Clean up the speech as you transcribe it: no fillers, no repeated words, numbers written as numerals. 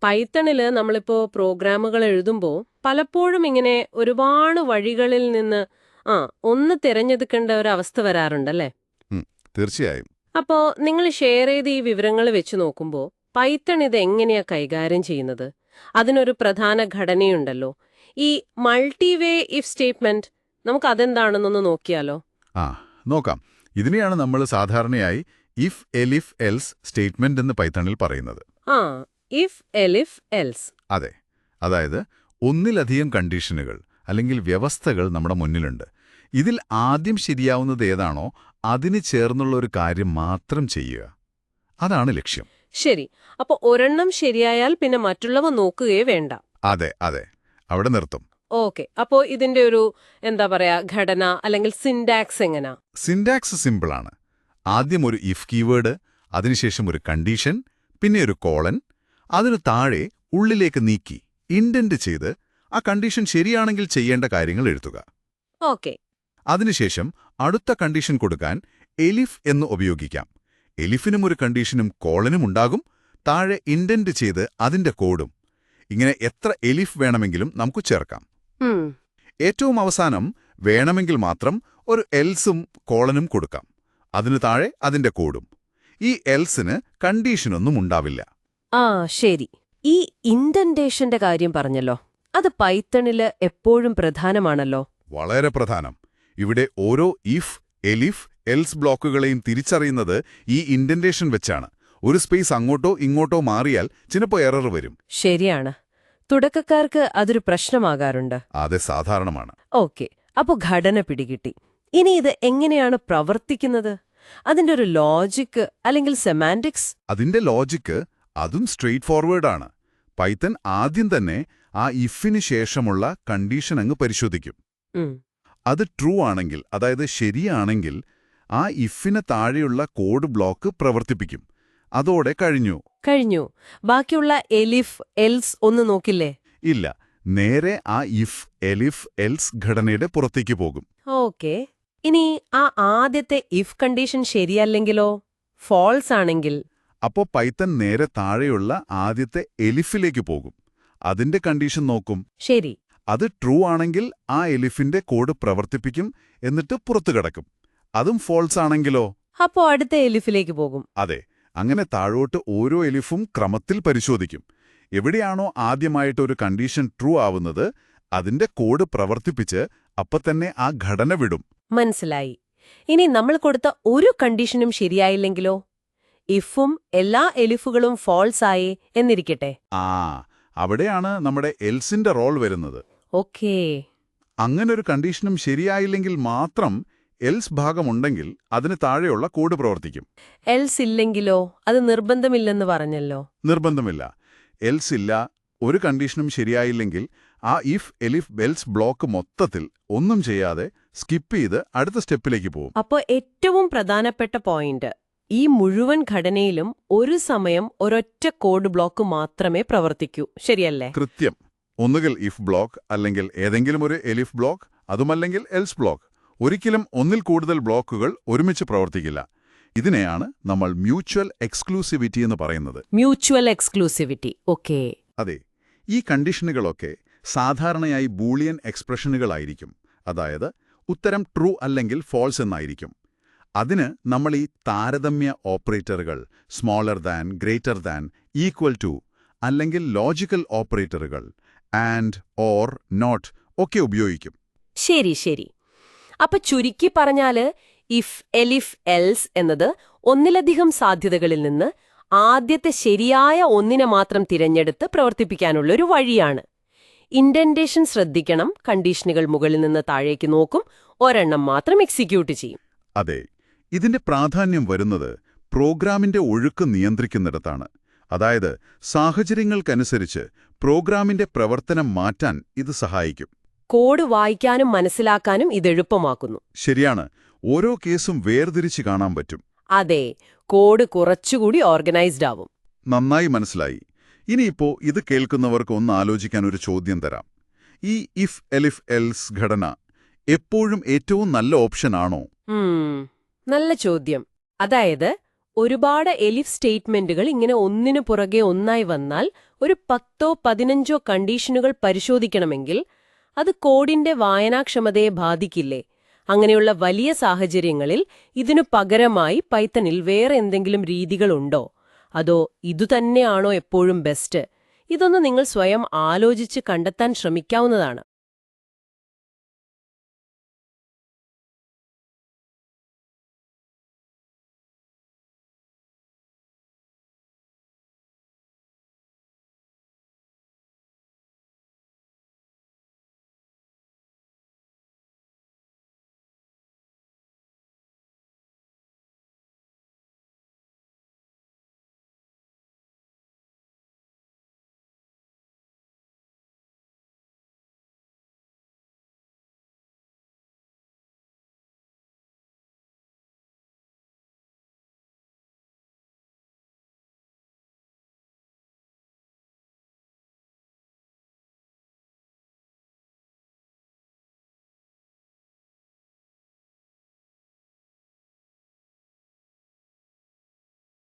പൈത്തണില് നമ്മളിപ്പോ പ്രോഗ്രാമുകൾ എഴുതുമ്പോൾ പലപ്പോഴും ഇങ്ങനെ ഒരുപാട് വഴികളിൽ നിന്ന് ആ ഒന്ന് തിരഞ്ഞെടുക്കേണ്ട ഒരു അവസ്ഥ വരാറുണ്ടല്ലേ. ഉം, തീർച്ചയായും. അപ്പോ നിങ്ങൾ ഷെയർ ചെയ്ത ഈ വിവരങ്ങൾ വെച്ച് നോക്കുമ്പോൾ പൈത്തൺ ഇത് എങ്ങനെയാ കൈകാര്യം ചെയ്യുന്നത്? അതിനൊരു പ്രധാന ഘടനയുണ്ടല്ലോ, ഈ മൾട്ടിവേ ഇഫ് സ്റ്റേറ്റ്മെന്റ്. നമുക്ക് അതെന്താണെന്നൊന്ന് നോക്കിയാലോ? ആ, നോക്കാം. ഇതിനെയാണ് നമ്മൾ സാധാരണയായി ഇഫ് എലിഫ് എൽസ് സ്റ്റേറ്റ്മെന്റ് എന്ന് പൈത്തണിൽ പറയുന്നത്. ആ, ഇഫ് എലിഫ് എൽസ്. അതെ, അതായത് ഒന്നിലധികം കണ്ടീഷനുകൾ അല്ലെങ്കിൽ വ്യവസ്ഥകൾ നമ്മുടെ മുന്നിലുണ്ട്. ഇതിൽ ആദ്യം ശരിയാവുന്നത് ഏതാണോ അതിന് ചേർന്നുള്ള ഒരു കാര്യം മാത്രം ചെയ്യുക. അതാണ് ലക്ഷ്യം. ശരി. അപ്പൊ ഒരെണ്ണം ശരിയായാൽ പിന്നെ മറ്റുള്ളവ നോക്കുകയേ വേണ്ട. അതെ അതെ, അവിടെ നിർത്തും. ഓക്കെ. അപ്പോ ഇതിന്റെ ഒരു എന്താ പറയാ ഘടന അല്ലെങ്കിൽ സിൻടാക്സ് എങ്ങനാ? സിൻടാക്സ് സിമ്പിളാണ്. ആദ്യം ഒരു ഇഫ് കീവേഡ്, അതിനുശേഷം ഒരു കണ്ടീഷൻ, പിന്നെ ഒരു കോളൻ, അതിനു താഴെ ഉള്ളിലേക്ക് നീക്കി ഇൻഡന്റ് ചെയ്ത് ആ കണ്ടീഷൻ ശരിയാണെങ്കിൽ ചെയ്യേണ്ട കാര്യങ്ങൾ എഴുതുക. ഓക്കെ. അതിനുശേഷം അടുത്ത കണ്ടീഷൻ കൊടുക്കാൻ എലിഫ് എന്ന് ഉപയോഗിക്കാം. എലിഫിനും ഒരു കണ്ടീഷനും കോളനും ഉണ്ടാകും, താഴെ ഇൻഡന്റ് ചെയ്ത് അതിന്റെ കോഡും. ഇങ്ങനെ എത്ര എലിഫ് വേണമെങ്കിലും നമുക്ക് ചേർക്കാം. ഏറ്റവും അവസാനം വേണമെങ്കിൽ മാത്രം ഒരു എൽസും കോളനും കൊടുക്കാം. അതിനു താഴെ അതിന്റെ കോഡും. ഈ എൽസിന് കണ്ടീഷനൊന്നും ഉണ്ടാവില്ല. ആ ശരി. ഈ ഇൻഡന്റേഷന്റെ കാര്യം പറഞ്ഞല്ലോ, അത് പൈത്തണില് എപ്പോഴും പ്രധാനമാണല്ലോ. വളരെ പ്രധാനം. ഇവിടെ ഓരോ ഇഫ്, എലിഫ്, എൽസ് ബ്ലോക്കുകളെയും തിരിച്ചറിയുന്നത് ഈ ഇൻഡന്റേഷൻ വെച്ചാണ്. ഒരു സ്പേസ് അങ്ങോട്ടോ ഇങ്ങോട്ടോ മാറിയാൽ ചിലപ്പോൾ എറർ വരും. ശരിയാണ്. തുടക്കക്കാർക്ക് അതൊരു പ്രശ്നമാകാറുണ്ട്. അതെ, സാധാരണമാണ്. ഓക്കെ. അപ്പോ ഘടന പിടികിട്ടി. ഇനി ഇത് എങ്ങനെയാണ് പ്രവർത്തിക്കുന്നത്? അതിന്റെ ഒരു ലോജിക്ക് അല്ലെങ്കിൽ സെമാൻറ്റിക്സ്? അതിന്റെ ലോജിക്ക് അതും സ്ട്രെയിറ്റ് ഫോർവേഡാണ്. പൈത്തൺ ആദ്യം തന്നെ ആ ഇഫിന് ശേഷമുള്ള കണ്ടീഷൻ അങ്ങ് പരിശോധിക്കും. അത് ട്രൂ ആണെങ്കിൽ, അതായത് ശരിയാണെങ്കിൽ, ആ ഇഫിന് താഴെയുള്ള കോഡ് ബ്ലോക്ക് പ്രവർത്തിപ്പിക്കും. അതോടെ കഴിഞ്ഞു. ബാക്കിയുള്ള എലിഫ് എൽസ് ഒന്ന് നോക്കില്ലേ? ഇല്ല, നേരെ ആ ഇഫ് എലിഫ് എൽസ് ഘടനയുടെ പുറത്തേക്ക് പോകും. ഓക്കെ. ഇനി ആ ആദ്യത്തെ ഇഫ് കണ്ടീഷൻ ശരിയല്ലെങ്കിലോ? ഫോൾസ് ആണെങ്കിൽ? അപ്പോ പൈത്തൺ നേരെ താഴെയുള്ള ആദ്യത്തെ എലിഫിലേക്ക് പോകും. അതിന്റെ കണ്ടീഷൻ നോക്കും. ശരി. അത് ട്രൂ ആണെങ്കിൽ ആ എലിഫിന്റെ കോഡ് പ്രവർത്തിപ്പിക്കും, എന്നിട്ട് പുറത്തു കടക്കും. അതും ഫോൾസ് ആണെങ്കിലോ? അപ്പോ അടുത്ത എലിഫിലേക്ക് പോകും. അതെ, അങ്ങനെ താഴോട്ട് ഓരോ എലിഫും ക്രമത്തിൽ പരിശോധിക്കും. എവിടെയാണോ ആദ്യമായിട്ട് ഒരു കണ്ടീഷൻ ട്രൂ ആവുന്നത് അതിന്റെ കോഡ് പ്രവർത്തിപ്പിച്ച് അപ്പത്തന്നെ ആ ഘടന വിടും. മനസ്സിലായി. ഇനി നമ്മൾ കൊടുത്ത ഒരു കണ്ടീഷനും ശരിയായില്ലെങ്കിലോ? ഇഫും എല്ലാ എലിഫുകളും ഫോൾസ് ആയി എന്നിരിക്കട്ടെ. അവിടെയാണ് നമ്മുടെ എൽസിന്റെ റോൾ വരുന്നത്. ഓക്കേ. അങ്ങനൊരു കണ്ടീഷനും ശരിയായില്ലെങ്കിൽ മാത്രം എൽസ് ഭാഗമുണ്ടെങ്കിൽ അതിന് താഴെയുള്ള കോഡ് പ്രവർത്തിക്കും. എൽസ് ഇല്ലെങ്കിലോ? അത് നിർബന്ധമില്ലെന്ന് പറഞ്ഞല്ലോ. നിർബന്ധമില്ല. എൽസ് ഇല്ല, ഒരു കണ്ടീഷനും ശരിയായില്ലെങ്കിൽ ആ ഇഫ് എലിഫ് എൽസ് ബ്ലോക്ക് മൊത്തത്തിൽ ഒന്നും ചെയ്യാതെ സ്കിപ്പ് ചെയ്ത് അടുത്ത സ്റ്റെപ്പിലേക്ക് പോകും. അപ്പോ ഏറ്റവും പ്രധാനപ്പെട്ട പോയിന്റ്, ഈ മുഴുവൻ ഘടനയിലും ഒരു സമയം ഒരൊറ്റ കോഡ് ബ്ലോക്ക് മാത്രമേ പ്രവർത്തിക്കൂ, ശരിയല്ലേ? കൃത്യം. ഒന്നുകിൽ ഇഫ് ബ്ലോക്ക്, അല്ലെങ്കിൽ ഏതെങ്കിലും ഒരു എലിഫ് ബ്ലോക്ക്, അതുമല്ലെങ്കിൽ എൽസ് ബ്ലോക്ക്. ഒരിക്കലും ഒന്നിൽ കൂടുതൽ ബ്ലോക്കുകൾ ഒരുമിച്ച് പ്രവർത്തിക്കില്ല. ഇതിനെയാണ് നമ്മൾ മ്യൂച്വൽ എക്സ്ക്ലൂസിവിറ്റി എന്ന് പറയുന്നത്. Mutual exclusivity. ഓക്കേ. അതെ, ഈ കണ്ടീഷനുകളൊക്കെ സാധാരണയായി ബൂളിയൻ എക്സ്പ്രഷനുകളായിരിക്കും. അതായത് ഉത്തരം ട്രൂ അല്ലെങ്കിൽ ഫോൾസ് എന്നായിരിക്കും. അതിന് നമ്മൾ ഈ താരതമ്യ ഓപ്പറേറ്ററുകൾ, smaller than, greater than, equal to, അല്ലെങ്കിൽ ലോജിക്കൽ ഓപ്പറേറ്ററുകൾ, ആൻഡ്, ഓർ, നോട്ട് ഒക്കെ ഉപയോഗിക്കും. ശരി. അപ്പൊ ചുരുക്കി പറഞ്ഞാല് ഇഫ് എലിഫ് എൽസ് എന്നത് ഒന്നിലധികം സാധ്യതകളിൽ നിന്ന് ആദ്യത്തെ ശരിയായ ഒന്നിനെ മാത്രം തിരഞ്ഞെടുത്ത് പ്രവർത്തിപ്പിക്കാനുള്ള ഒരു വഴിയാണ്. ഇൻഡന്റേഷൻ ശ്രദ്ധിക്കണം. കണ്ടീഷനുകൾ മുകളിൽ നിന്ന് താഴേക്ക് നോക്കും, ഒരെണ്ണം മാത്രം എക്സിക്യൂട്ട് ചെയ്യും. അതെ, ഇതിന്റെ പ്രാധാന്യം വരുന്നത് പ്രോഗ്രാമിന്റെ ഒഴുക്ക് നിയന്ത്രിക്കുന്നിടത്താണ്. അതായത് സാഹചര്യങ്ങൾക്കനുസരിച്ച് പ്രോഗ്രാമിന്റെ പ്രവർത്തനം മാറ്റാൻ ഇത് സഹായിക്കും. കോഡ് വായിക്കാനും മനസ്സിലാക്കാനും ഇത് എളുപ്പമാക്കുന്നു. ശരിയാണ്. ഓരോ കേസും വേർതിരിച്ച് കാണാൻ പറ്റും. അതെ, കോഡ് കുറച്ചുകൂടി ഓർഗനൈസ്ഡ് ആവും. നന്നായി മനസ്സിലായി. ഇനിയിപ്പോ ഇത് കേൾക്കുന്നവർക്ക് ഒന്ന് ആലോചിക്കാൻ ഒരു ചോദ്യം തരാം. ഈ ഇഫ് എലിഫ് എൽസ് ഘടന എപ്പോഴും ഏറ്റവും നല്ല ഓപ്ഷൻ ആണോ? നല്ല ചോദ്യം. അതായത് ഒരുപാട് എലിഫ് സ്റ്റേറ്റ്മെന്റുകൾ ഇങ്ങനെ ഒന്നിനു പുറകെ ഒന്നായി വന്നാൽ ഒരു 10-15 കണ്ടീഷനുകൾ പരിശോധിക്കണമെങ്കിൽ അത് കോഡിന്റെ വായനാക്ഷമതയെ ബാധിക്കില്ലേ? അങ്ങനെയുള്ള വലിയ സാഹചര്യങ്ങളിൽ ഇതിനു പകരമായി പൈത്തണിൽ വേറെ എന്തെങ്കിലും രീതികളുണ്ടോ? അതോ ഇതുതന്നെയാണോ എപ്പോഴും ബെസ്റ്റ്? ഇതൊന്ന് നിങ്ങൾ സ്വയം ആലോചിച്ച് കണ്ടെത്താൻ ശ്രമിക്കാവുന്നതാണ്.